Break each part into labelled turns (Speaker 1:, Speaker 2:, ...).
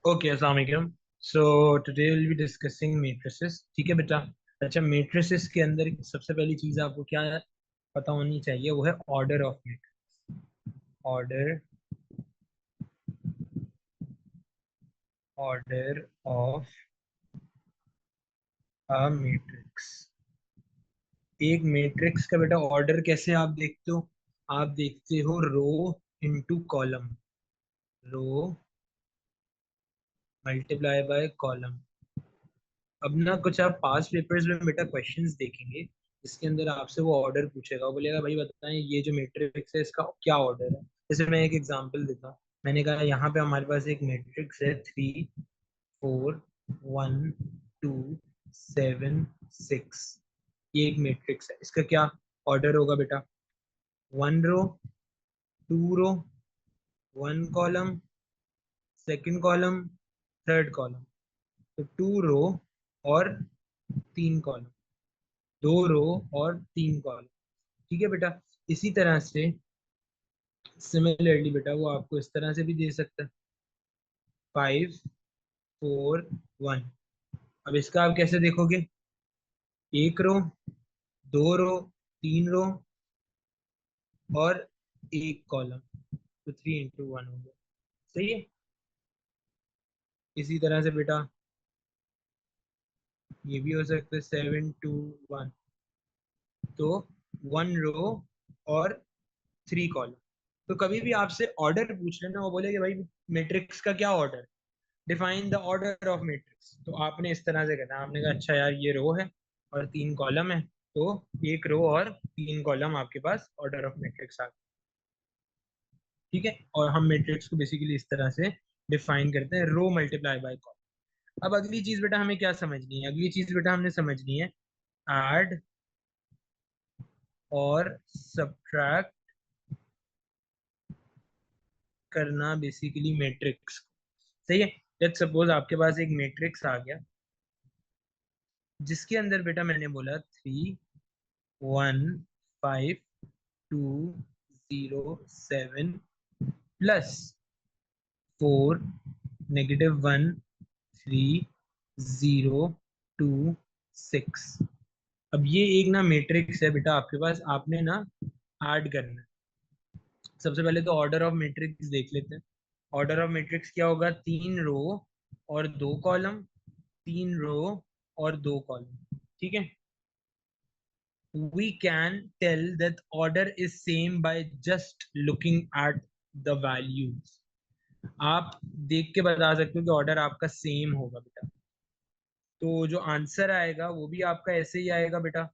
Speaker 1: Okay, अस्सलाम वालेकुम। So today will be discussing matrices. ठीक है बेटा। अच्छा, मैट्रिसेस के अंदर सबसे पहली चीज आपको क्या पता होनी चाहिए, वो है order of matrix. Order order of a matrix. एक मैट्रिक्स का बेटा ऑर्डर कैसे आप देखते हो? आप देखते हो row into column. Row multiply by column. अब ना कुछ आप पास पेपर्स में बेटा क्वेश्चंस देखेंगे जिसके अंदर आपसे वो ऑर्डर पूछेगा। वो बोलेगा भाई बताएं ये जो मैट्रिक्स है इसका क्या ऑर्डर है। जैसे मैं एक एग्जांपल देता हूँ। मैंने कहा यहाँ पे हमारे पास एक मैट्रिक्स है 3 4 1 2 7 6। ये एक मैट्रिक्स है, इसका क्या ऑर्डर होगा बेटा? 1 रो, 2 रो, 1 column, second column, third column. तो 2 रो और 3 कॉलम, 2 रो और 3 कॉलम। ठीक है बेटा। इसी तरह से सिमिलरली बेटा वो आपको इस तरह से भी दे सकता है, 5 4 1। अब इसका आप कैसे देखोगे? 1 रो, 2 रो, 3 रो और 1 कॉलम। तो 3 × 1 हो गया। सही है। इसी तरह से बेटा ये भी हो सकता है 7 2 1। तो 1 रो और 3 कॉलम। तो कभी भी आपसे ऑर्डर पूछ लेना, वो बोले कि भाई मैट्रिक्स का क्या order, define the order of matrix. तो आपने इस तरह से कहना, आपने कहा अच्छा यार ये रो है और 3 कॉलम है, तो 1 रो और 3 कॉलम आपके पास ऑर्डर ऑफ मैट्रिक्स आ गया। ठीक है। और हम मैट्रिक्स को बेसिकली इस तरह से डिफाइन करते हैं, रो मल्टीप्लाई बाय कॉलम। अब अगली चीज बेटा हमें क्या समझनी है? अगली चीज बेटा हमने समझनी है ऐड और सब्ट्रैक्ट करना बेसिकली मैट्रिक्स। सही है। लेट्स सपोज आपके पास एक मैट्रिक्स आ गया जिसके अंदर बेटा मैंने बोला 3 1 5 2 0 7 +4 -1 3 0 2 6। अब ये एक ना मैट्रिक्स है बेटा आपके पास, आपने ना ऐड करना है। सबसे पहले तो ऑर्डर ऑफ मैट्रिक्स देख लेते हैं। ऑर्डर ऑफ मैट्रिक्स क्या होगा? 3 रो और 2 कॉलम, 3 रो और 2 कॉलम। ठीक है। We can tell that order is same by just looking at the values. आप देख के बता सकते हो कि ऑर्डर आपका सेम होगा बेटा। तो जो आंसर आएगा वो भी आपका ऐसे ही आएगा बेटा,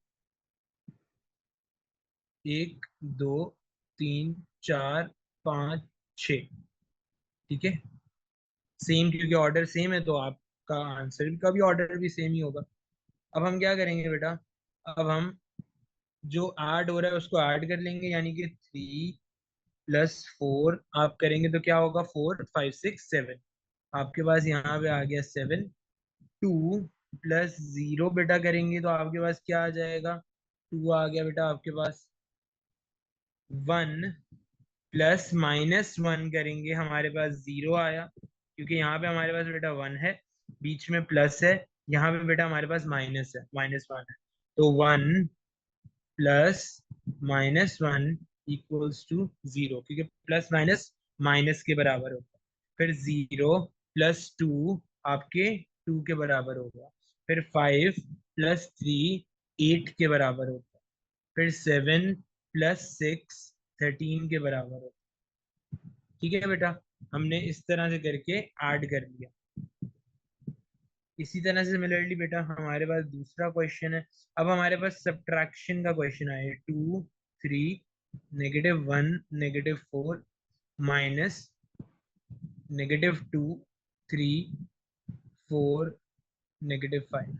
Speaker 1: 1 2 3 4 5 6। ठीक है। सेम, क्योंकि ऑर्डर सेम है तो आपका आंसर का भी ऑर्डर भी सेम ही होगा। अब हम क्या करेंगे बेटा? अब हम जो ऐड हो रहा है उसको ऐड कर लेंगे, यानी कि 3 +4 आप करेंगे तो क्या होगा? 4 5 6 7। आपके पास यहाँ पे आ गया 7। 2 +0 बेटा करेंगे तो आपके पास क्या आ जाएगा? 2 आ गया बेटा आपके पास। 1 +-1 करेंगे, हमारे पास 0 आया, क्योंकि यहाँ पे हमारे पास बेटा 1 है, बीच में प्लस है, यहाँ पे बेटा हमारे पास माइनस है, -1 है। तो 1 +-1 =0, क्योंकि प्लस माइनस माइनस के बराबर होगा। फिर 0 +2 आपके 2 के बराबर होगा। फिर 5 +3 8 के बराबर होगा। फिर 7 +6 13 के बराबर होगा। ठीक है बेटा। हमने इस तरह से करके ऐड कर लिया। इसी तरह से सिमिलरली बेटा हमारे पास दूसरा क्वेश्चन है। अब हमारे पास सब्ट्रैक्शन का क्वेश्चन आया, 2 3 -1 -4 -2 3 4 -5।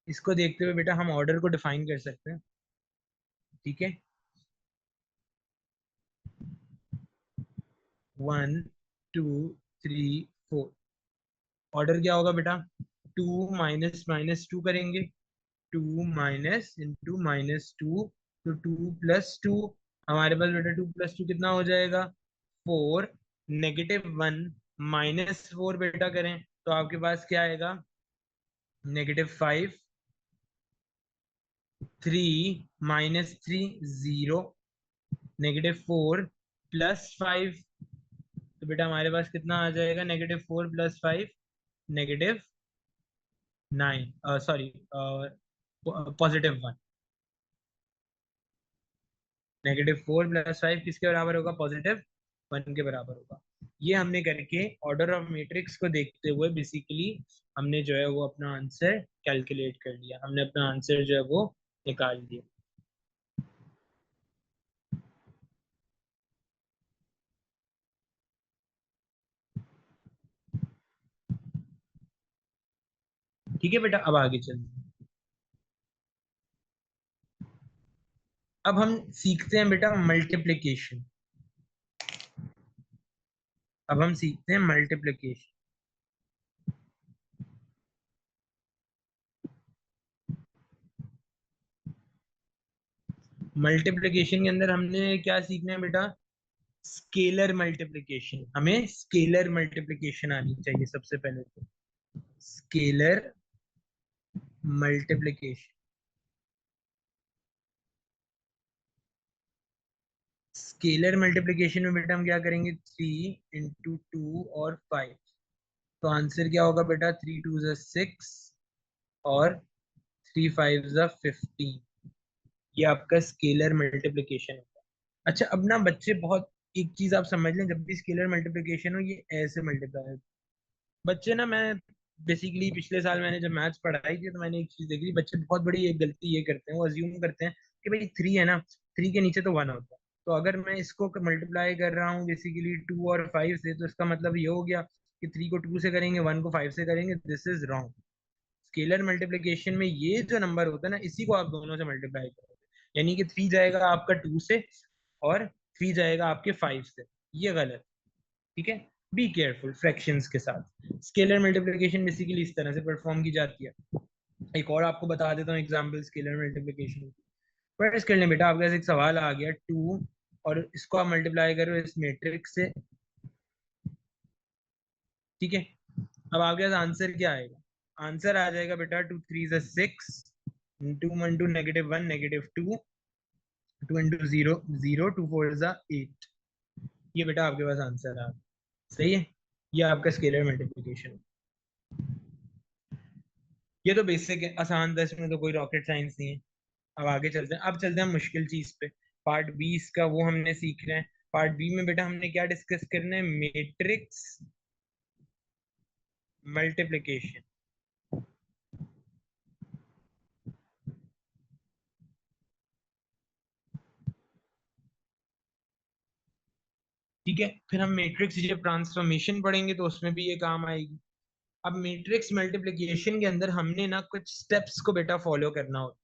Speaker 1: इसको देखते हुए बेटा हम ऑर्डर को डिफाइन कर सकते हैं। ठीक है। 1 2 3 4। ऑर्डर क्या होगा बेटा? 2 - -2 करेंगे, 2 - × -2, तो 2 +2 हमारे पास बेटा 2 + 2 कितना हो जाएगा? 4। -1 -4 बेटा करें तो आपके पास क्या आएगा? -5। 3 -3 0। -4 +5। तो बेटा हमारे पास कितना आ जाएगा? -4 + 5 -9, सॉरी, +1। -4 + 5 किसके बराबर होगा? +1 के बराबर होगा। ये हमने करके ऑर्डर ऑफ मैट्रिक्स को देखते हुए बेसिकली हमने जो है वो अपना आंसर कैलकुलेट कर लिया, हमने अपना आंसर जो है वो निकाल दिया। ठीक है बेटा, अब आगे चलते हैं। अब हम सीखते हैं बेटा मल्टीप्लिकेशन। अब हम सीखते हैं मल्टीप्लिकेशन। मल्टीप्लिकेशन के अंदर हमने क्या सीखना है बेटा? Scalar multiplication. हमें स्केलर मल्टीप्लिकेशन आनी चाहिए सबसे पहले तो। Scalar multiplication. स्केलर मल्टीप्लिकेशन में बेटा हम क्या करेंगे? 3 × 2 और 5। तो आंसर क्या होगा बेटा? 3 × 2 = 6 और 3 × 5 = 15। ये आपका स्केलर मल्टीप्लिकेशन होगा। अच्छा, अब ना बच्चे बहुत, एक चीज आप समझ लें, जब भी स्केलर मल्टीप्लिकेशन हो ये ऐसे मल्टीप्लाई। बच्चे ना, मैं बेसिकली पिछले साल मैंने जब मैथ्स पढ़ाई थी तो मैंने एक चीज देखी, बच्चे बहुत बड़ी एक गलती ये करते हैं, वो अज्यूम करते हैं कि भाई 3 है ना, 3 के नीचे तो 1 होता है, तो अगर मैं इसको मल्टीप्लाई कर रहा हूँ बेसिकली 2 और 5 से, तो इसका मतलब ये हो गया कि 3 को 2 से करेंगे, 1 को 5 से करेंगे। This is wrong. Scalar multiplication में ये जो नंबर होता है ना, इसी को आप दोनों से मल्टीप्लाई करोगे, यानी कि 3 जाएगा आपका 2 से और 3 जाएगा आपके 5 से। ये गलत। ठीक है, बी केयरफुल फ्रैक्शंस के साथ। स्केलर मल्टीप्लिकेशन बेसिकली इस तरह से परफॉर्म की जाती है। एक और आपको बता देता हूँ एग्जांपल स्केलर मल्टीप्लिकेशन। फर्स्ट कर लें बेटा, आपके पास एक सवाल आ गया 2 और इसको आप मल्टीप्लाई करो इस मैट्रिक्स से। ठीक है, अब आपके पास आंसर क्या आएगा? आंसर आ जाएगा बेटा 2 × 3 = 6, 2 × -1 -2, 2 × 0 0, 2 × 4 = 8। ये बेटा आपके पास आंसर आ गया। सही है, ये आपका स्केलर मल्टीप्लिकेशन। ये तो बेसिक है, आसान था, इसमें तो कोई रॉकेट साइंस नहीं है। अब आगे चलते हैं, अब चलते हैं मुश्किल चीज पे। पार्ट 20 का वो हमने सीख रहे हैं। पार्ट बी में बेटा हमने क्या डिस्कस करना है? Matrix multiplication. ठीक है, फिर हम मैट्रिक्स जब ट्रांसफॉर्मेशन पढ़ेंगे तो उसमें भी ये काम आएगी। अब मैट्रिक्स मल्टीप्लिकेशन के अंदर हमने ना कुछ स्टेप्स को बेटा फॉलो करना होता है।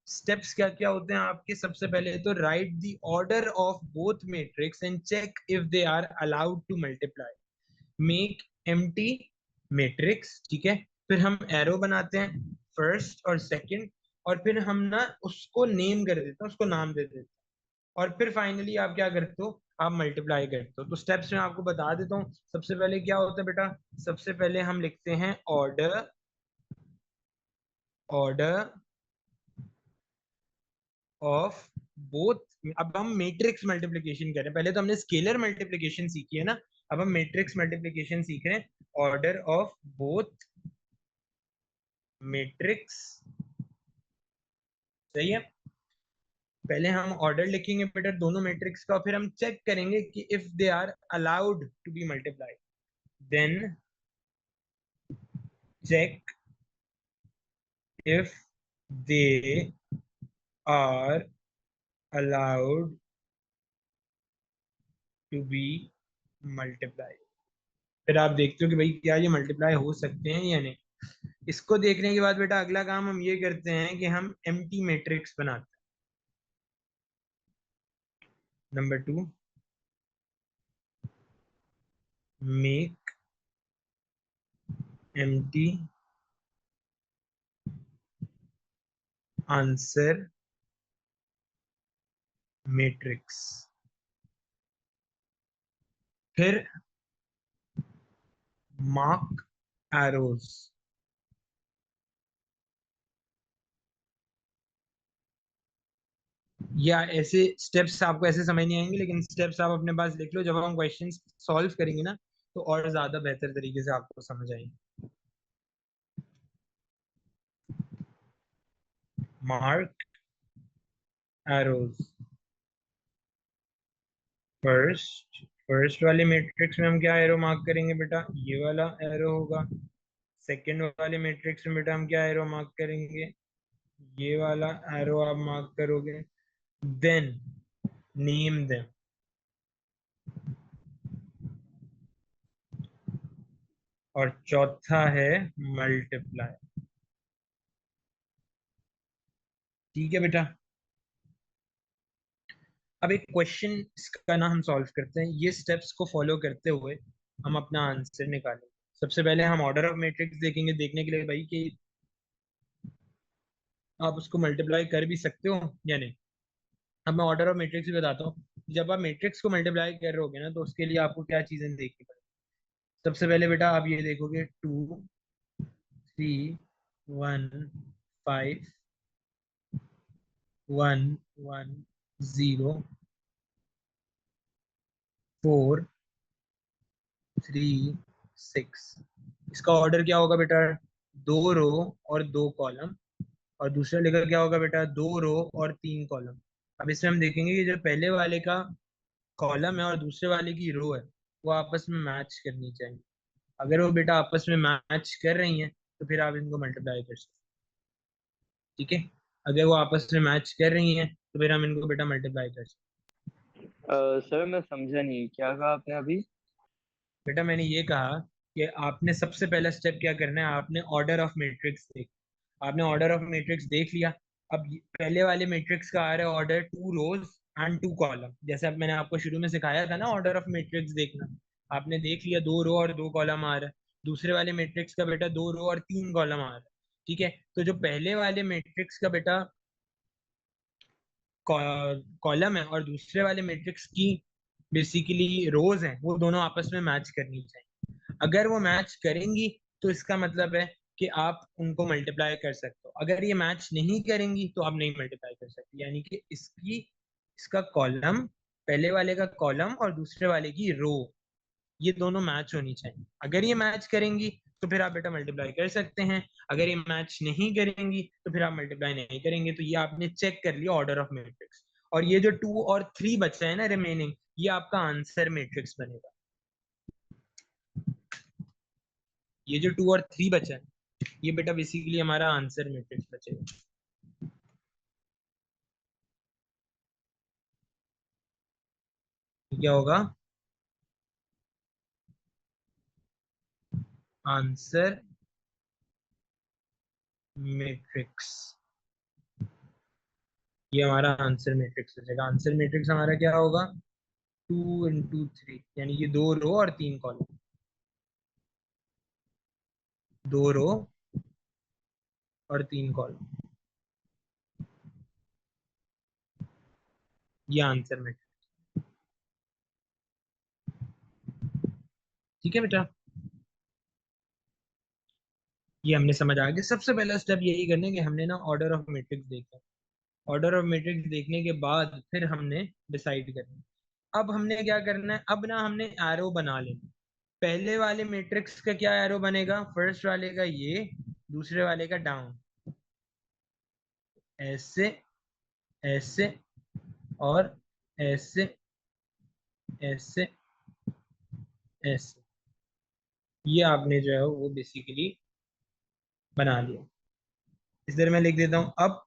Speaker 1: स्टेप्स क्या क्या होते हैं आपके? सबसे पहले तो write the order of both matrix and check if they are allowed to multiply. Make empty matrix. ठीक है, फिर हम एरो बनाते हैं फर्स्ट और सेकंड, और फिर हम ना उसको नेम कर देते हैं, उसको नाम दे देते हैं, और फिर फाइनली आप क्या करते हो? आप मल्टीप्लाई करते हो। तो स्टेप्स में आपको बता देता हूँ। सबसे पहले क्या होता है बेटा? सबसे पहले हम लिखते हैं ऑर्डर, ऑर्डर ऑफ बोथ। अब हम मैट्रिक्स मल्टीप्लिकेशन कर रहे हैं, पहले तो हमने स्केलर मल्टीप्लिकेशन सीखी है ना, अब हम मैट्रिक्स मल्टीप्लिकेशन सीख रहे हैं। Order of both matrix. सही है, पहले हम ऑर्डर लिखेंगे बेटा दोनों मैट्रिक्स का, फिर हम चेक करेंगे कि if they are allowed to be multiplied, then check if they are allowed to be multiplied। फिर आप देखते हो कि भाई क्या ये मल्टीप्लाई हो सकते हैं या नहीं। इसको देखने के बाद बेटा अगला काम हम ये करते हैं कि हम एम्प्टी मैट्रिक्स बनाते हैं। Number 2, make empty answer matrix. फिर मार्क एरोज। या ऐसे स्टेप्स आपको ऐसे समझ नहीं आएंगे, लेकिन स्टेप्स आप अपने पास लिख लो, जब हम क्वेश्चन सॉल्व करेंगे ना तो और ज्यादा बेहतर तरीके से आपको समझ आएंगे। Mark arrows. फर्स्ट वाले मैट्रिक्स में हम क्या एरो मार्क करेंगे बेटा, ये वाला एरो होगा। सेकंड वाले मैट्रिक्स में बेटा हम क्या एरो मार्क करेंगे, ये वाला एरो आप मार्क करोगे। Then name them. और चौथा है मल्टीप्लाई। ठीक है बेटा। अब एक क्वेश्चन इसका ना हम सॉल्व करते हैं, ये स्टेप्स को फॉलो करते हुए हम अपना आंसर निकालेंगे। सबसे पहले हम ऑर्डर ऑफ मैट्रिक्स देखेंगे, देखने के लिए भाई कि आप उसको मल्टीप्लाई कर भी सकते हो या नहीं। अब मैं ऑर्डर ऑफ मैट्रिक्स भी बताता हूँ। जब आप मैट्रिक्स को मल्टीप्लाई कर रहे होगे ना तो उसके लिए आपको क्या चीजें देखनी पड़ेगी। सबसे पहले बेटा आप ये देखोगे 2 3 1 5 1 1 0 4 3 6। इसका ऑर्डर क्या होगा बेटा, 2 रो और 2 कॉलम। और दूसरा लेकर क्या होगा बेटा, 2 रो और 3 कॉलम। अब इसमें हम देखेंगे कि जो पहले वाले का कॉलम है और दूसरे वाले की रो है वो आपस में मैच करनी चाहिए। अगर वो बेटा आपस में मैच कर रही हैं तो फिर आप इनको मल्टीप्लाई कर सकते हैं। ठीक है, अगर वो आपस में मैच कर रही हैं तो फिर हम इनको बेटा मल्टीप्लाई कर सकते
Speaker 2: सर मैं समझा नहीं, क्या कहा आपने अभी?
Speaker 1: हैं। बेटा मैंने ये कहा कि आपने सबसे पहला स्टेप क्या करना है, आपने ऑर्डर ऑफ मैट्रिक्स देख, आपने ऑर्डर ऑफ मैट्रिक्स देख लिया। अब पहले वाले मैट्रिक्स का आ रहा है ऑर्डर 2 रोज एंड 2 कॉलम, जैसे अब मैंने आपको शुरू में सिखाया था ना ऑर्डर ऑफ मैट्रिक्स देखना। आपने देख लिया 2 रो और 2 कॉलम आ रहा है। दूसरे वाले मैट्रिक्स का बेटा 2 रो और 3 कॉलम आ रहा है। ठीक है, तो जो पहले वाले मैट्रिक्स का बेटा कॉलम है और दूसरे वाले मैट्रिक्स की बेसिकली रोज हैं, वो दोनों आपस में मैच करनी चाहिए। अगर वो मैच करेंगी तो इसका मतलब है कि आप उनको मल्टीप्लाई कर सकते हो। अगर ये मैच नहीं करेंगी तो आप नहीं मल्टीप्लाई कर सकते, यानी कि इसका कॉलम, पहले वाले का कॉलम और दूसरे वाले की रो, ये दोनों मैच होनी चाहिए। अगर ये मैच करेंगी तो फिर आप बेटा मल्टीप्लाई कर सकते हैं। अगर ये मैच नहीं करेंगी तो फिर आप मल्टीप्लाई नहीं करेंगे। तो ये आपने चेक कर लिया ऑर्डर ऑफ मैट्रिक्स। और ये जो 2 और 3 बचा है ना रिमेनिंग, ये आपका आंसर मैट्रिक्स बनेगा। ये जो 2 और 3 बचा है ये बेटा बेसिकली हमारा आंसर मैट्रिक्स बचेगा। तो क्या होगा, आंसर मैट्रिक्स। ये हमारा आंसर मैट्रिक्स बचेगा। आंसर मैट्रिक्स हमारा क्या होगा, 2 × 3, यानी कि 2 रो और 3 कॉलम। 2 रो और 3 कॉलम, ये आंसर मैट्रिक्स। ठीक है बेटा, ये हमने समझ आ गया। सबसे पहला स्टेप यही करने कि हमने ना ऑर्डर ऑफ मैट्रिक्स देखा। ऑर्डर ऑफ मैट्रिक्स देखने के बाद फिर हमने डिसाइड करना। अब हमने क्या करना है, अब ना हमने एरो बना लेना। पहले वाले मैट्रिक्स का क्या एरो बनेगा, फर्स्ट वाले का ये, दूसरे वाले का डाउन, ऐसे, ऐसे, और ऐसे, ऐसे, ऐसे। ये आपने जो है वो बेसिकली बना लिया। इस तरह मैं लिख देता हूं, up,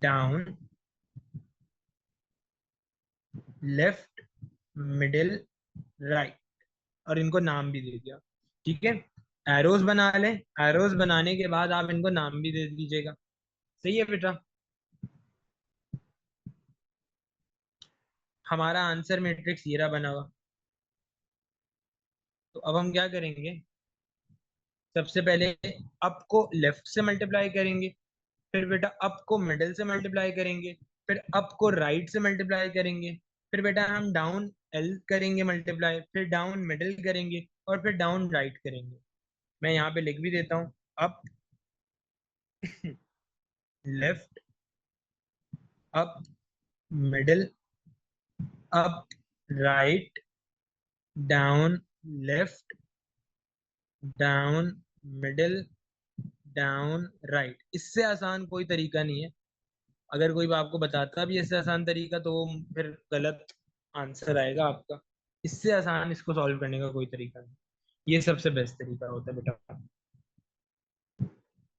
Speaker 1: down, left, middle, right, और इनको नाम भी दे दिया। ठीक है, एरोज बना लें। एरोज बनाने के बाद आप इनको नाम भी दे दीजिएगा। सही है बेटा, हमारा आंसर मैट्रिक्स ये रहा बना हुआ। तो अब हम क्या करेंगे, सबसे पहले अप को लेफ्ट से मल्टीप्लाई करेंगे, फिर बेटा अप को मिडिल से मल्टीप्लाई करेंगे, फिर अप को राइट से मल्टीप्लाई करेंगे, फिर बेटा हम डाउन एल करेंगे मल्टीप्लाई, फिर डाउन मिडिल करेंगे और फिर डाउन राइट करेंगे। मैं यहाँ पे लिख भी देता हूँ, up left, up middle, up right, down left, down middle, down right. इससे आसान कोई तरीका नहीं है। अगर कोई आपको बताता भी इससे आसान तरीका तो वो फिर गलत आंसर आएगा आपका। इससे आसान इसको सॉल्व करने का कोई तरीका नहीं, ये सबसे बेस्ट तरीका होता है बेटा।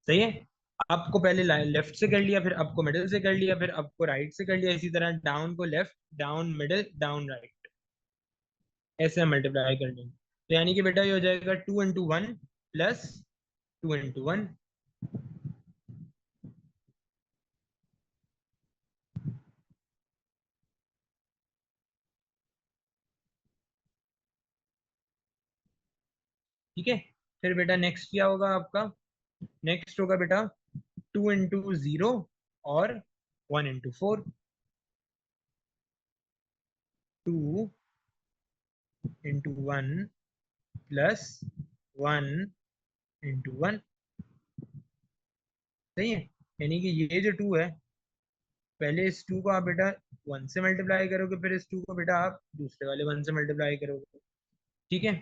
Speaker 1: सही है। आपको पहले लेफ्ट से कर लिया, फिर आपको मिडिल से कर लिया, फिर आपको राइट से कर लिया, इसी तरह डाउन को left, down middle, down right, ऐसे हम मल्टीप्लाई कर लेंगे। तो यानी कि बेटा ये हो जाएगा 2 into 1 प्लस 2 into 1। ठीक है। फिर बेटा नेक्स्ट क्या होगा आपका? नेक्स्ट होगा बेटा 2 into 0 और 1 into 4। 2 into 1 plus 1 into 1। सही है। यानी कि ये जो 2 है, पहले इस 2 को आप बेटा 1 से मल्टीप्लाई करोगे, फिर इस 2 को बेटा आप दूसरे वाले 1 से मल्टीप्लाई करोगे। ठीक है।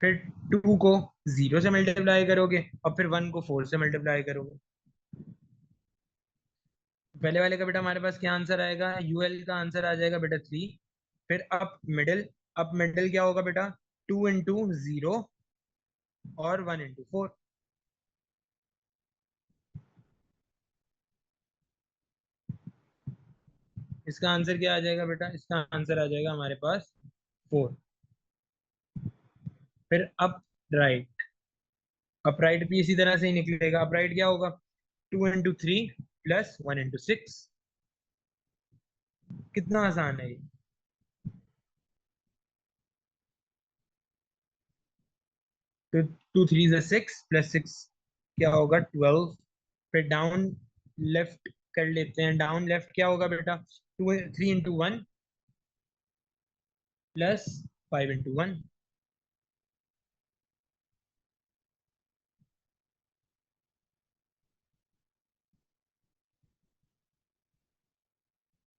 Speaker 1: फिर 2 को 0 से मल्टीप्लाई करोगे और फिर 1 को 4 से मल्टीप्लाई करोगे। पहले वाले का बेटा हमारे पास क्या आंसर आएगा? यूएल का आंसर आ जाएगा बेटा 3। फिर अप मिडिल क्या होगा बेटा? 2 into 0 और 1 into 4। इसका आंसर क्या आ जाएगा बेटा? इसका आंसर आ जाएगा हमारे पास 4। फिर अप राइट भी इसी तरह से ही निकलेगा। अप राइट क्या होगा? 2 into 3 प्लस 1 into 6। कितना आसान है ये। तो 2 3 6 प्लस 6 क्या होगा? 12। फिर डाउन लेफ्ट कर लेते हैं। डाउन लेफ्ट क्या होगा बेटा? 3 into 1 प्लस 5 into 1।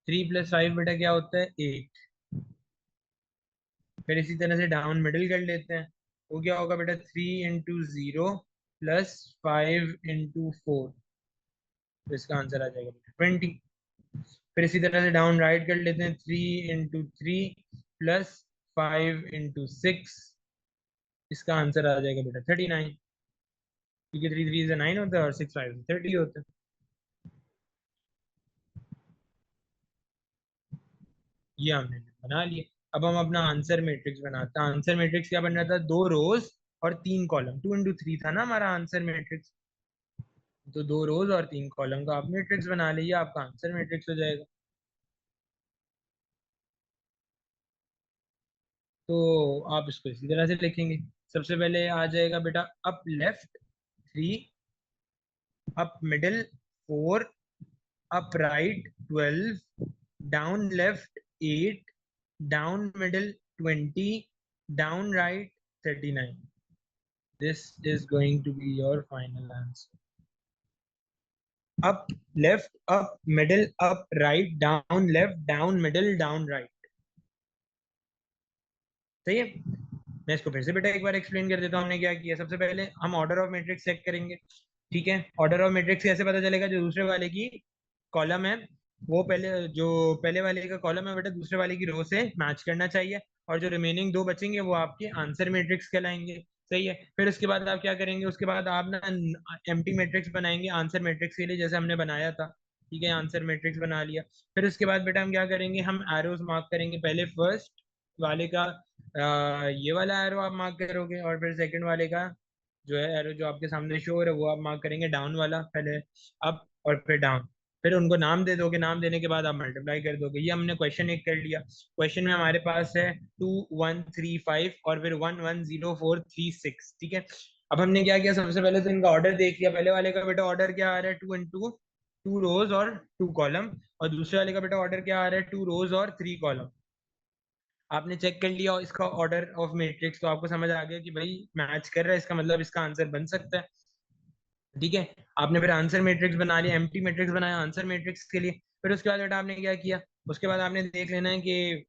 Speaker 1: 3 + 5 बेटा क्या होता है? 8। फिर इसी तरह से डाउन मिडिल कर लेते हैं। वो क्या होगा बेटा? 3 into 0 प्लस 5 into 4। तो इसका आंसर आ जाएगा बेटा 20। फिर इसी तरह से डाउन राइट कर लेते हैं। 3 into 3 प्लस 5 into 6। इसका आंसर आ जाएगा बेटा 39। क्योंकि 3 3 9 होता है और 6 5 30 होता है। ये हमने बना लिए। अब हम अपना आंसर मैट्रिक्स बनाते हैं। आंसर मैट्रिक्स क्या बन रहा था? 2 रोज और 3 कॉलम। 2 into 3 था ना हमारा आंसर मैट्रिक्स। तो 2 रोज और 3 कॉलम का आप मैट्रिक्स बना लीजिए, आपका आंसर मैट्रिक्स हो जाएगा। तो आप इसको इसी तरह से लिखेंगे। सबसे पहले आ जाएगा बेटा up left 3, up middle 4, up right 12, down left 8, down middle 20, down right 39। This is going to be your final answer. Up left, up middle, up right, down left, down middle, down right. सही है। मैं इसको फिर से बेटा एक बार explain कर देता हूँ हमने क्या किया। सबसे पहले हम ऑर्डर ऑफ मैट्रिक्स चेक करेंगे। ठीक है। ऑर्डर ऑफ मैट्रिक्स कैसे पता चलेगा? जो दूसरे वाले की कॉलम है वो पहले वाले का कॉलम है बेटा दूसरे वाले की रो से मैच करना चाहिए, और जो रिमेनिंग 2 बचेंगे वो आपके आंसर मैट्रिक्स कहलाएंगे। सही है। फिर उसके बाद आप क्या करेंगे? उसके बाद आप ना एम्प्टी मैट्रिक्स बनाएंगे आंसर मैट्रिक्स के लिए, जैसे हमने बनाया था। ठीक है। आंसर मैट्रिक्स बना लिया। फिर उसके बाद बेटा हम क्या करेंगे? हम एरोज मार्क करेंगे। पहले फर्स्ट वाले का ये वाला एरो आप मार्क करोगे, और फिर सेकंड वाले का जो है एरो जो आपके सामने शो हो रहा है वो आप मार्क करेंगे डाउन वाला पहले। अप और फिर डाउन। फिर उनको नाम दे दोगे। नाम देने के बाद आप मल्टीप्लाई कर दोगे। ये हमने क्वेश्चन एक कर लिया। क्वेश्चन में हमारे पास है 2 1 3 5 और फिर 1 1 0 4 3 6। ठीक है। अब हमने क्या किया? सबसे पहले तो इनका ऑर्डर देख लिया। पहले वाले का बेटा ऑर्डर क्या आ रहा है? 2 into 2 रोज और 2 कॉलम, और दूसरे वाले का बेटा ऑर्डर क्या आ रहा है, 2 रोज और 3 कॉलम। आपने चेक कर लिया इसका ऑर्डर ऑफ मैट्रिक्स, तो आपको समझ आ गया कि भाई मैच कर रहा है, इसका मतलब इसका आंसर बन सकता है। ठीक है, आपने फिर आंसर मैट्रिक्स बना लिया, एम्प्टी मैट्रिक्स बनाया आंसर मैट्रिक्स के लिए। फिर उसके बाद बेटा आपने क्या किया, उसके बाद आपने देख लेना है कि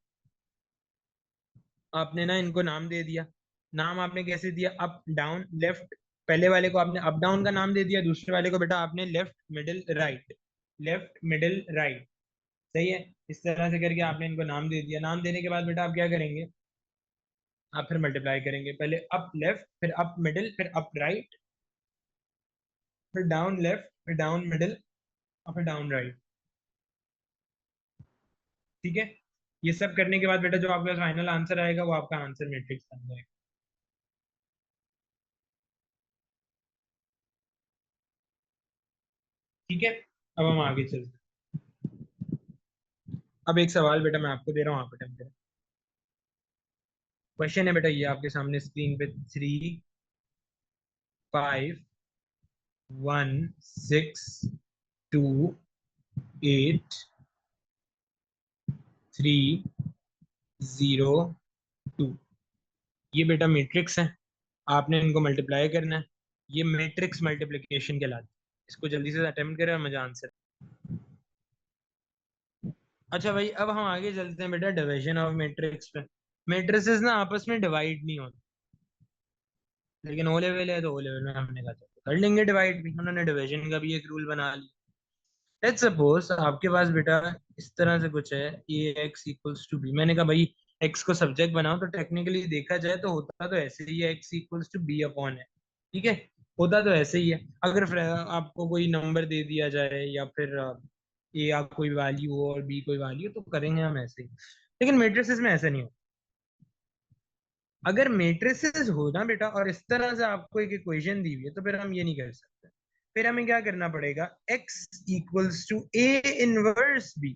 Speaker 1: आपने ना इनको नाम दे दिया। नाम आपने कैसे दिया, अप डाउन लेफ्ट। पहले वाले को आपने अप डाउन का नाम दे दिया, दूसरे वाले को बेटा आपने left middle right, left middle right. सही है, इस तरह से करके आपने इनको नाम दे दिया। नाम देने के बाद बेटा आप क्या करेंगे, आप फिर मल्टीप्लाई करेंगे, पहले अप लेफ्ट, फिर अप मिडिल, फिर अप राइट, फिर डाउन लेफ्ट, फिर डाउन मिडिल, और फिर डाउन राइट। ठीक है, ये सब करने के बाद बेटा जो आपके पास फाइनल आंसर आएगा वो आपका आंसर मैट्रिक्स बन जाएगा। ठीक है, अब हम आगे चलते हैं। अब एक सवाल बेटा मैं आपको दे रहा हूँ, आप अटेम्प्ट करें। क्वेश्चन है बेटा ये आपके सामने स्क्रीन पे, 3 5 1 6 2 8 3 0 2। ये बेटा मैट्रिक्स है, आपने इनको मल्टीप्लाई करना है। ये मैट्रिक्स मल्टीप्लिकेशन कहलाती है। इसको जल्दी से अटेम्प्ट करें और मुझे आंसर। अच्छा भाई, अब हम आगे चलते हैं बेटा डिवीजन ऑफ मैट्रिक्स पे। मैट्रिसेस ना आपस में डिवाइड नहीं होते, लेकिन ओ लेवल है तो ओ लेवल में हमने कहा चलो कर लेंगे डिवाइड भी। उन्होंने डिवीजन का भी एक रूल बना लिया। लेट्स सपोज आपके पास बेटा इस तरह से कुछ है, ए एक्स इक्वल्स टू बी। मैंने कहा भाई एक्स को सब्जेक्ट बनाओ, तो टेक्निकली देखा जाए तो होता तो ऐसे ही है, x equals to b upon है। ठीक है, होता तो ऐसे ही है। अगर आपको कोई नंबर दे दिया जाए या फिर ए या कोई वैल्यू हो और बी कोई वैल्यू, तो करेंगे हम ऐसे ही। लेकिन मैट्रिसेस में ऐसा नहीं हो। अगर मैट्रिसेस हो ना बेटा और इस तरह से आपको एक इक्वेशन दी हुई है, तो फिर हम ये नहीं कर सकते। फिर हमें क्या करना पड़ेगा, x equals to A inverse B.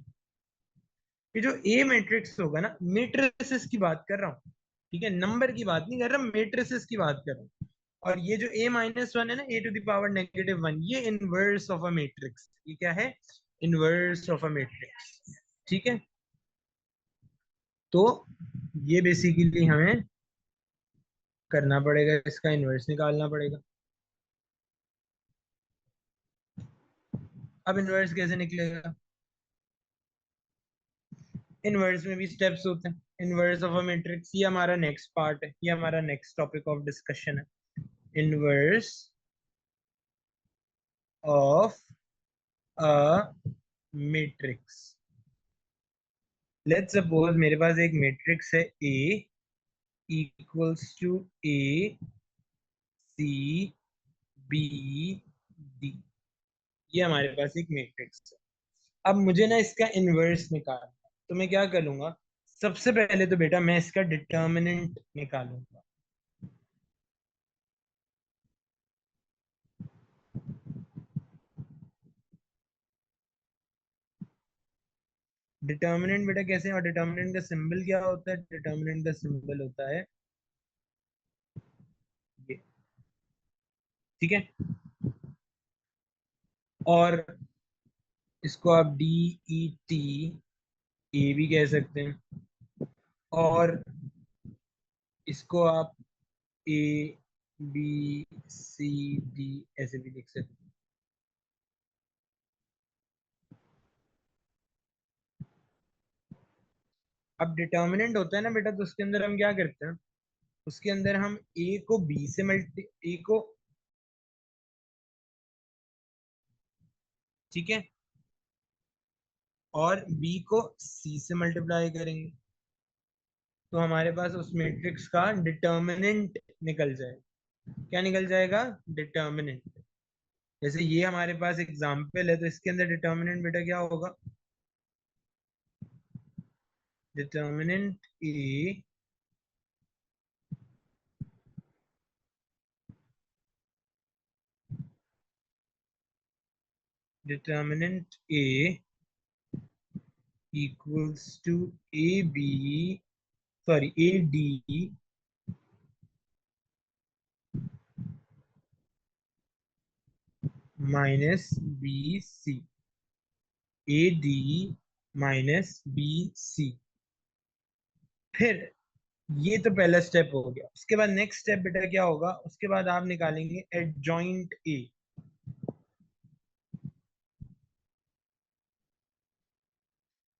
Speaker 1: ये जो ए मैट्रिक्स होगा ना, मैट्रिसेस की बात कर रहा हूँ, ठीक है, नंबर की बात नहीं कर रहा, मैट्रिसेस की बात कर रहा हूँ। और ये जो a-1 है ना, a⁻⁻⁻⁻⁻⁻, ये इनवर्स ऑफ अ मैट्रिक्स। ये क्या है, इनवर्स ऑफ अ मैट्रिक्स। ठीक है, तो ये बेसिकली हमें करना पड़ेगा, इसका इनवर्स निकालना पड़ेगा। अब इनवर्स कैसे निकलेगा, इनवर्स में भी स्टेप्स होते हैं। इनवर्स ऑफ अ मैट्रिक्स, ये हमारा नेक्स्ट पार्ट है, ये हमारा नेक्स्ट टॉपिक ऑफ डिस्कशन है। Inverse of a matrix. Let's suppose मेरे पास एक मैट्रिक्स है, A equals to A C B D. ये हमारे पास एक मैट्रिक्स है। अब मुझे ना इसका इनवर्स निकालना है, तो मैं क्या करूंगा, सबसे पहले तो बेटा मैं इसका डिटर्मिनेंट निकालूंगा। डिटर्मिनेंट बेटा कैसे, और डिटर्मिनेंट का सिंबल क्या होता है, डिटर्मिनेंट का सिंबल होता है ये। ठीक है, और इसको आप डी ई टी ए भी कह सकते हैं, और इसको आप ए बी सी डी ऐसे भी लिख सकते हैं। अब डिटर्मिनेंट होता है ना बेटा, तो उसके अंदर हम क्या करते हैं, उसके अंदर हम ए को बी से मल्टी ए को, ठीक है, और बी को सी से मल्टीप्लाई करेंगे, तो हमारे पास उस मैट्रिक्स का डिटर्मिनेंट निकल जाएगा। क्या निकल जाएगा, डिटर्मिनेंट। जैसे ये हमारे पास एग्जाम्पल है, तो इसके अंदर डिटर्मिनेंट बेटा क्या होगा, determinant A determinant A equals to A B, sorry A D minus B C. A D minus B C. फिर ये तो पहला स्टेप हो गया। उसके बाद नेक्स्ट स्टेप बेटा क्या होगा, उसके बाद आप निकालेंगे एडजॉइंट ए।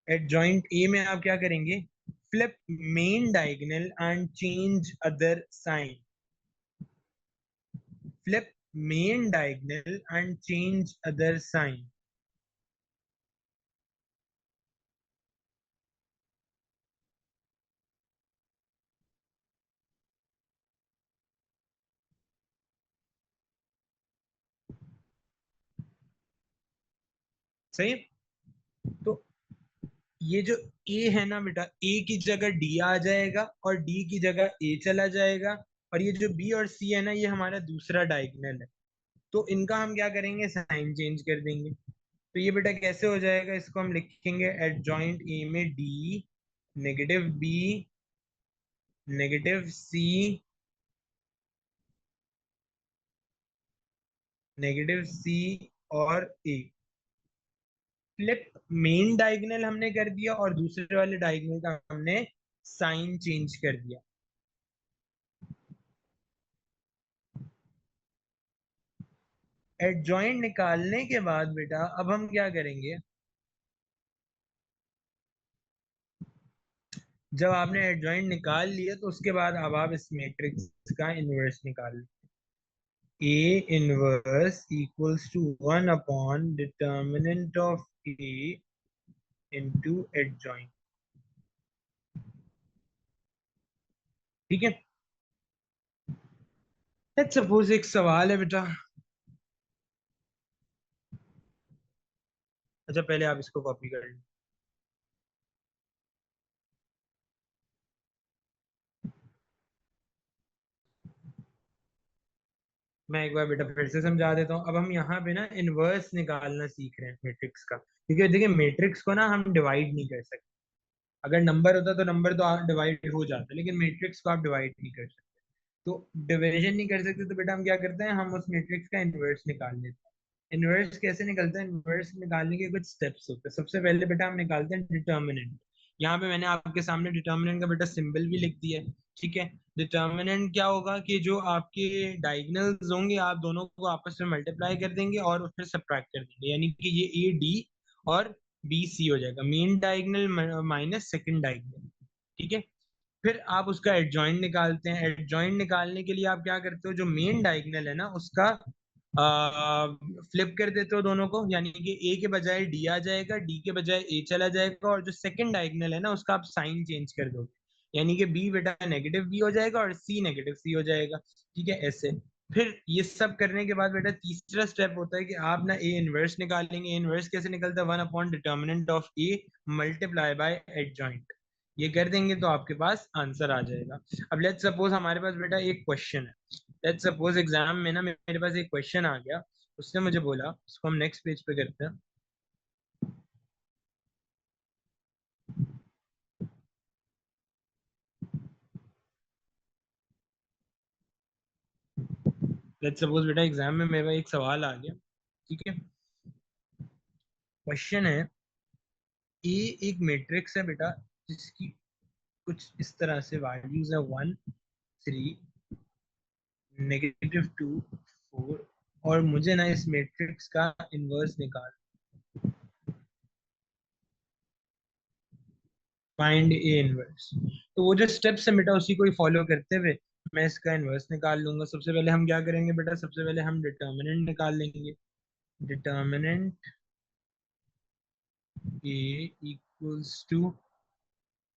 Speaker 1: एडजॉइंट ए में आप क्या करेंगे, flip main diagonal and change other sign. Flip main diagonal and change other sign. सही। तो ये जो ए है ना बेटा, ए की जगह डी आ जाएगा और डी की जगह ए चला जाएगा। और ये जो बी और सी है ना, ये हमारा दूसरा डायगोनल है। तो इनका हम क्या करेंगे, साइन चेंज कर देंगे। तो ये बेटा कैसे हो जाएगा, इसको हम लिखेंगे एडजॉइंट ए में डी नेगेटिव बी नेगेटिव सी नेगेटिव सी और ए। फ्लिप मेन डायगोनल हमने कर दिया और दूसरे वाले डायगोनल का हमने साइन चेंज कर दिया। एडजॉइंट निकालने के बाद बेटा अब हम क्या करेंगे, जब आपने एडजॉइंट निकाल लिया तो उसके बाद अब आप इस मैट्रिक्स का इनवर्स निकाल। A inverse equals to 1 upon determinant of A into adjoint. ठीक है। लेट्स सपोज एक सवाल है बेटा। अच्छा पहले आप इसको कॉपी कर लो। मैं एक बार बेटा फिर से समझा देता हूँ। अब हम यहाँ पे ना इनवर्स निकालना सीख रहे हैं मैट्रिक्स का, क्योंकि देखिए मैट्रिक्स को ना हम डिवाइड नहीं कर सकते। अगर नंबर होता तो नंबर तो डिवाइड हो जाता, लेकिन मैट्रिक्स को आप डिवाइड नहीं कर सकते। तो डिवीजन नहीं कर सकते तो बेटा हम क्या करते हैं, हम उस मैट्रिक्स का इनवर्स निकाल लेते हैं। इनवर्स कैसे निकलता है, इनवर्स निकालने के कुछ स्टेप्स होते हैं। सबसे पहले बेटा हम निकालते हैं डिटर्मिनेंट। यहाँ पे मैंने आपके सामने डिटर्मिनेंट का बेटा सिंबल भी लिख दिया है। ठीक है। डिटर्मिनेंट क्या होगा कि जो आपके डायगोनल्स होंगे आप दोनों को आपस में मल्टीप्लाई कर देंगे और फिर सब्ट्रैक्ट कर देंगे, यानी कि ये ए डी और बी सी हो जाएगा, main diagonal minus second diagonal. ठीक है। फिर आप उसका एडजॉइंट निकालते हैं। एडजॉइंट निकालने के लिए आप क्या करते हो, जो मेन डायगोनल है ना उसका फ्लिप कर देते हो दोनों को, यानी कि ए के बजाय डी आ जाएगा, डी के बजाय ए चला जाएगा, और जो सेकंड डायगोनल है ना उसका आप साइन चेंज कर दोगे, यानी कि बी बेटा नेगेटिव बी हो जाएगा और सी नेगेटिव सी हो जाएगा। ठीक है ऐसे। फिर ये सब करने के बाद बेटा तीसरा स्टेप होता है कि आप ना ए इनवर्स निकालेंगे। ए इनवर्स कैसे निकलता है, 1 upon determinant of A multiply bye adjoint. ये कर देंगे तो आपके पास आंसर आ जाएगा। अब लेट्स सपोज हमारे पास बेटा एक क्वेश्चन है। लेट्स सपोज एग्जाम में ना मेरे पास एक क्वेश्चन आ गया। उसने मुझे बोला, इसको हम नेक्स्ट पेज पे करते हैं। लेट्स सपोज बेटा एग्जाम में मेरे पास एक सवाल आ गया। ठीक है। क्वेश्चन है, ए एक मैट्रिक्स है बेटा जिसकी कुछ इस तरह से वैल्यूज है 1 3 -2 4, और मुझे ना इस मैट्रिक्स का इनवर्स निकाल, फाइंड ए इनवर्स। तो वो जो स्टेप्स है बेटा उसी को ही फॉलो करते हुए मैं इसका इनवर्स निकाल लूंगा। सबसे पहले हम क्या करेंगे बेटा, सबसे पहले हम डिटर्मिनेंट निकाल लेंगे। डिटर्मिनेंट ए इक्वल्स टू,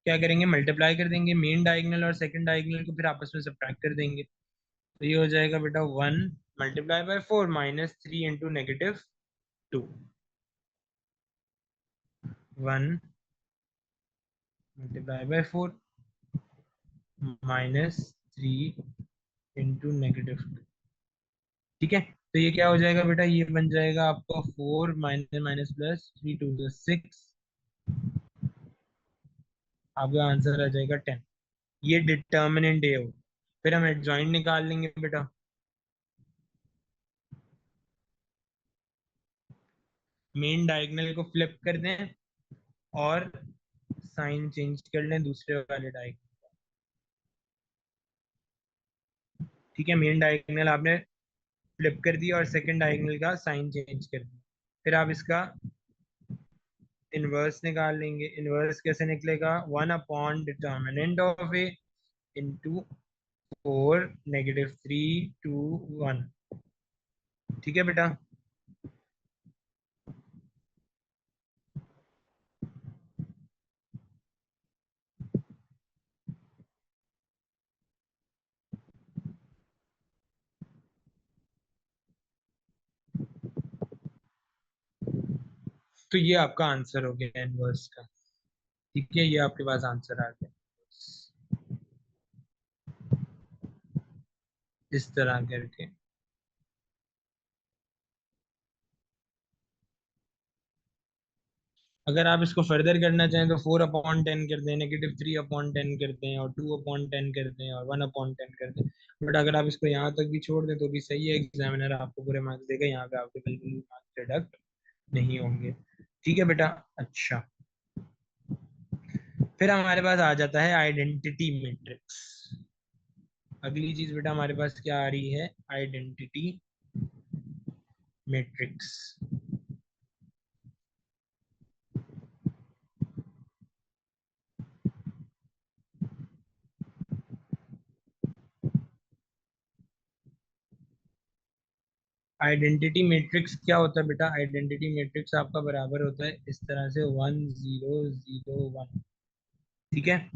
Speaker 1: क्या करेंगे, मल्टीप्लाई कर देंगे मेन डायगोनल और सेकंड डायगोनल को, फिर आपस में सब्ट्रैक्ट कर देंगे। तो ये हो जाएगा बेटा 1 × 4 -3 × -2। 1 × 4 -3 × -2। ठीक है। तो ये क्या हो जाएगा बेटा, ये बन जाएगा आपका 4 माइनस माइनस प्लस 3 × 2 = 6। आपका आंसर आ जाएगा 10। ये डिटर्मिनेंट ए हो। फिर हम एडजॉइंट निकाल लेंगे बेटा। मेन डायगोनल को फ्लिप कर दें और साइन चेंज कर लें दूसरे वाले डायगोनल। ठीक है, मेन डायगोनल आपने फ्लिप कर दिया और सेकंड डायगोनल का साइन चेंज कर दिया। फिर आप इसका इनवर्स निकाल लेंगे। इनवर्स कैसे निकलेगा? 1/डिटर्मिनेंट ऑफ ए इंटू 4 -3 2 1। ठीक है बेटा। तो ये आपका आंसर हो गया इनवर्स का। ठीक है, ये आपके पास आंसर आ गया इस तरह करके। अगर आप इसको फर्दर करना चाहें तो 4/10 कर दें, -3/10 कर दें, और 2/10 कर दें, और 1/10 कर दें। बट अगर आप इसको यहाँ तक भी छोड़ दें तो भी सही है, एग्जामिनर आपको पूरे मार्क्स देगा, यहाँ पे आपके बिल्कुल भी मार्क्स डिडक्ट नहीं होंगे। ठीक है बेटा। अच्छा, फिर हमारे पास आ जाता है आइडेंटिटी मैट्रिक्स। अगली चीज बेटा हमारे पास क्या आ रही है? Identity matrix. आइडेंटिटी मैट्रिक्स क्या होता है बेटा? आइडेंटिटी मैट्रिक्स आपका बराबर होता है इस तरह से 1 0 0 1। ठीक है।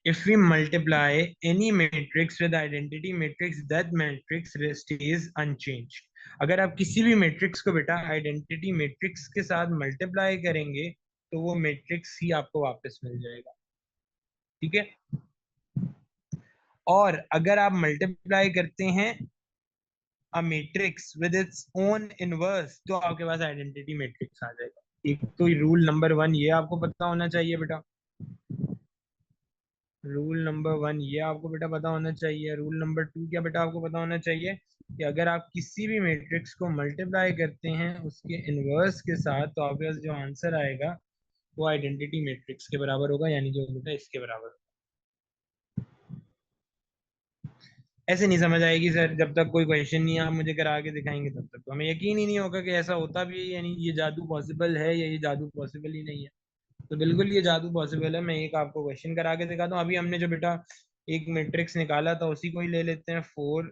Speaker 1: If we multiply any matrix with identity matrix, that matrix stays unchanged. अगर आप किसी भी मैट्रिक्स को बेटा आइडेंटिटी मैट्रिक्स के साथ मल्टीप्लाई करेंगे तो वो मैट्रिक्स ही आपको वापस मिल जाएगा। ठीक है। और अगर आप मल्टीप्लाई करते हैं a matrix with its own inverse तो आपके पास आइडेंटिटी मैट्रिक्स आ जाएगा। एक तो रूल नंबर 1 ये आपको पता होना चाहिए बेटा। रूल नंबर 1 ये आपको बेटा पता होना चाहिए। रूल नंबर 2 क्या बेटा आपको पता होना चाहिए? कि अगर आप किसी भी मैट्रिक्स को मल्टीप्लाई करते हैं उसके इनवर्स के साथ तो आपके पास जो आंसर आएगा वो आइडेंटिटी मैट्रिक्स के बराबर होगा, यानी जो बेटा इसके बराबर। ऐसे नहीं समझ आएगी सर, जब तक कोई क्वेश्चन नहीं आप मुझे करा के दिखाएंगे तब तक तो हमें यकीन ही नहीं होगा कि ऐसा होता भी है, यानी ये जादू पॉसिबल है या ये जादू पॉसिबल ही नहीं है। तो बिल्कुल ये जादू पॉसिबल है। मैं एक आपको क्वेश्चन करा के दिखाता हूँ। अभी हमने जो बेटा एक मैट्रिक्स निकाला था उसी को ही ले लेते हैं। 4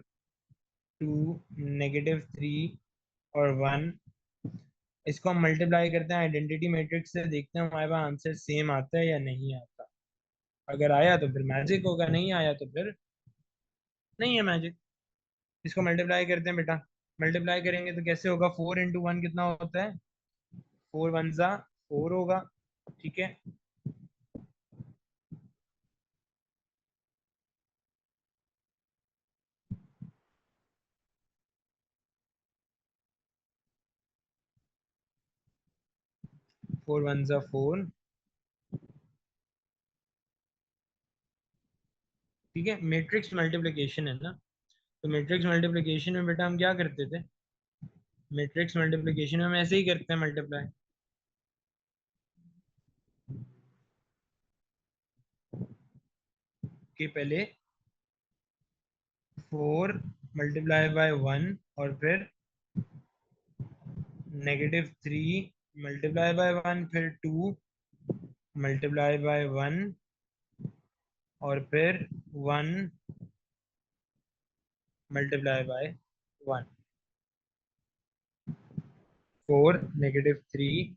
Speaker 1: 2 -3 और 1। इसको हम मल्टीप्लाई करते हैं आइडेंटिटी मैट्रिक्स से, देखते हैं हमारे पास आंसर सेम आता है या नहीं आता। अगर आया तो फिर मैजिक होगा, नहीं आया तो फिर नहीं है मैजिक। इसको मल्टीप्लाई करते हैं बेटा। मल्टीप्लाई करेंगे तो कैसे होगा? 4 × 1 कितना होता है? 4 1 4 होगा। ठीक है। 4 1 4। ठीक है, मैट्रिक्स मल्टीप्लिकेशन है ना। तो मैट्रिक्स मल्टीप्लिकेशन में बेटा हम क्या करते थे? मैट्रिक्स मल्टीप्लिकेशन में हम ऐसे ही करते हैं मल्टीप्लाई। कि पहले 4 × 1 और फिर -3 × 1, फिर 2 × 1 और फिर 1 × 1। 4 -3।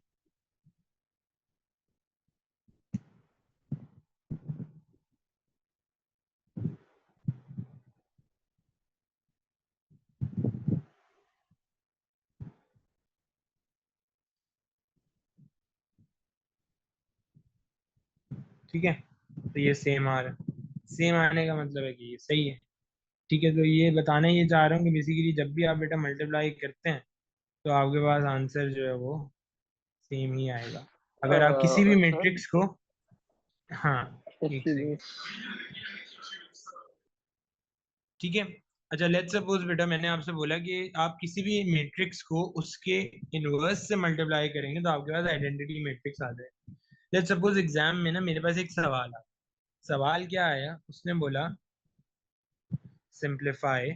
Speaker 1: ठीक है, तो ये सेम आ रहा है। सेम आने का मतलब है कि ये सही है। ठीक है, तो ये बताना ये चाह रहा हूँ कि बेसिकली जब भी आप बेटा मल्टीप्लाई करते हैं तो आपके पास आंसर जो है वो सेम ही आएगा। अगर आप किसी भी
Speaker 2: अच्छा।
Speaker 1: मैट्रिक्स को, हाँ, एक
Speaker 2: इसलिए
Speaker 1: सेकेंड। ठीक है, अच्छा लेट्स सपोज बेटा मैंने आपसे बोला कि आप किसी भी मैट्रिक्स को उसके इनवर्स से मल्टीप्लाई करेंगे तो आपके पास आइडेंटिटी मैट्रिक्स आ जाए। लेट्स सपोज एग्जाम में ना मेरे पास एक सवाल आया। सवाल क्या आया, उसने बोला सिंप्लीफाई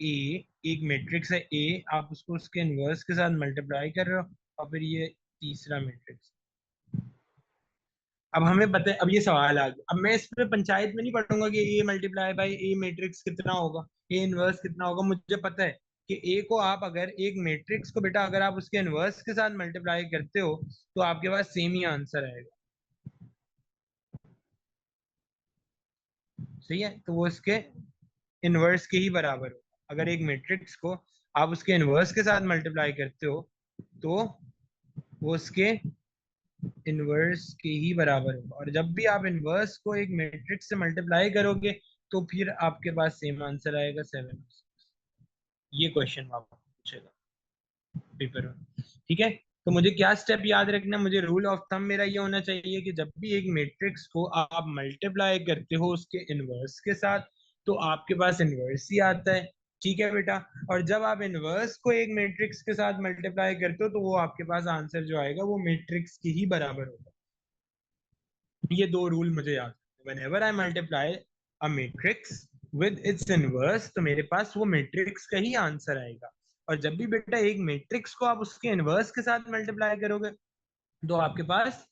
Speaker 1: ए, एक मैट्रिक्स है ए, आप उसको उसके इनवर्स के साथ मल्टीप्लाई कर रहे हो, और फिर ये तीसरा मैट्रिक्स। अब हमें पता है, अब ये सवाल आ गया, अब मैं इस पे पंचायत में नहीं पढ़ूंगा कि A multiply by A matrix कितना होगा, ए इनवर्स कितना होगा। मुझे पता है कि ए को आप अगर एक मैट्रिक्स को बेटा अगर आप उसके इनवर्स के साथ मल्टीप्लाई करते हो तो आपके पास सेम ही आंसर आएगा। सही है, तो वो इसके इनवर्स के ही बराबर होगा। अगर एक मैट्रिक्स को आप उसके इनवर्स के साथ मल्टीप्लाई करते हो तो वो उसके इनवर्स के ही बराबर होगा, और जब भी आप इनवर्स को एक मैट्रिक्स से मल्टीप्लाई करोगे तो फिर आपके पास सेम आंसर आएगा 7। ये क्वेश्चन आपको पूछेगा पेपर में। ठीक है, तो मुझे क्या स्टेप याद रखना, मुझे रूल ऑफ थंब मेरा ये होना चाहिए कि जब भी एक मैट्रिक्स को आप मल्टीप्लाई करते हो उसके इनवर्स के साथ तो आपके पास इनवर्स ही आता है। ठीक है बेटा, और जब आप इनवर्स को एक मैट्रिक्स के साथ मल्टीप्लाई करते हो तो वो आपके पास आंसर जो आएगा वो मैट्रिक्स के ही बराबर होगा। ये दो रूल मुझे याद है। whenever I multiply a matrix with its inverse तो मेरे पास वो मैट्रिक्स का ही आंसर आएगा। और जब भी बेटा एक मैट्रिक्स को आप उसके इनवर्स के साथ मल्टीप्लाई करोगे तो आपके पास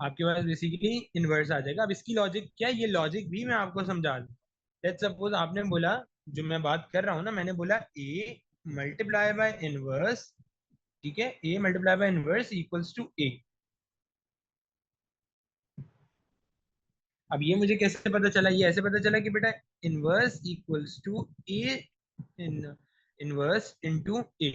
Speaker 1: बेसिकली इनवर्स आ जाएगा। अब इसकी लॉजिक क्या है, ये लॉजिक भी मैं आपको समझा दूं। लेट्स सपोज आपने बोला, जो मैं बात कर रहा हूँ ना, मैंने बोला ए मल्टीप्लाई बाय इनवर्स, ठीक है, A multiply by inverse equals to A. अब ये मुझे कैसे पता चला, ये ऐसे पता चला कि बेटा inverse equals to A in inverse into A.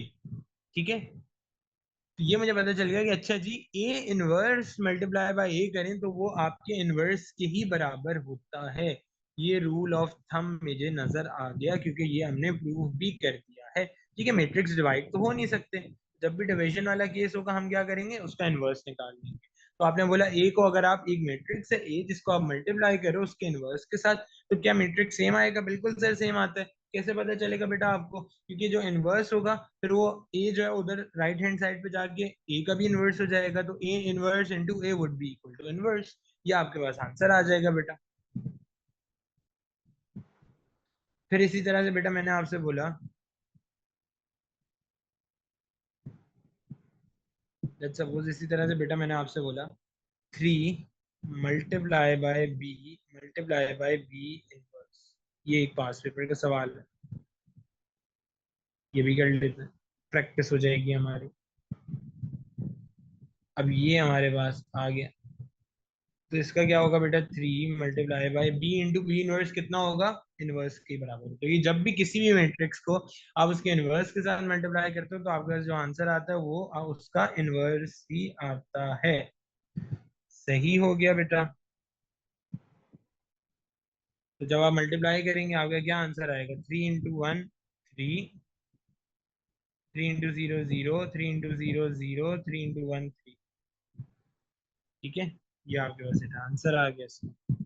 Speaker 1: ठीक है, तो ये मुझे पता चल गया कि अच्छा जी ए इनवर्स मल्टीप्लाई बाय ए करें तो वो आपके इनवर्स के ही बराबर होता है। ये रूल ऑफ थंब मुझे नजर आ गया क्योंकि ये हमने प्रूव भी कर दिया है। ठीक है, मैट्रिक्स डिवाइड तो हो नहीं सकते, जब भी डिवीजन वाला केस होगा हम क्या करेंगे, उसका इनवर्स निकाल लेंगे। तो आपने बोला ए को अगर आप एक मैट्रिक्स है ए जिसको आप मल्टीप्लाई करो उसके इनवर्स के साथ तो क्या मैट्रिक्स सेम आएगा? बिल्कुल सर सेम आता है। कैसे पता चलेगा बेटा आपको? क्योंकि जो इनवर्स होगा फिर वो ए जो है उधर राइट हैंड साइड पे जाके ए का भी इनवर्स हो जाएगा, तो A inverse into A would be equal to inverse. ये आपके पास आंसर आ जाएगा बेटा। फिर इसी तरह से बेटा मैंने आपसे बोला, लेट्स सपोज इसी तरह से बेटा मैंने आपसे बोला 3 मल्टीप्लाई बाय बी इनवर्स। ये एक पास पेपर का सवाल है, ये भी कर लेते हैं, प्रैक्टिस हो जाएगी हमारी। अब ये हमारे पास आ गया, तो इसका क्या होगा बेटा, 3 मल्टीप्लाई बाय बी इनवर्स कितना होगा, इनवर्स के बराबर। तो ये जब भी किसी भी मैट्रिक्स को आप उसके इनवर्स के साथ मल्टीप्लाई करते हो तो आपका जो आंसर आता है वो उसका इनवर्स ही आता है। सही हो गया बेटा। तो जब आप मल्टीप्लाई करेंगे आपका क्या आंसर आएगा, 3 इंटू 1 3, 3 इंटू 0 0, 3 इंटू 0 0, 3 इंटू 1 3। ठीक है, ये आपके पास आंसर आ गया इसका।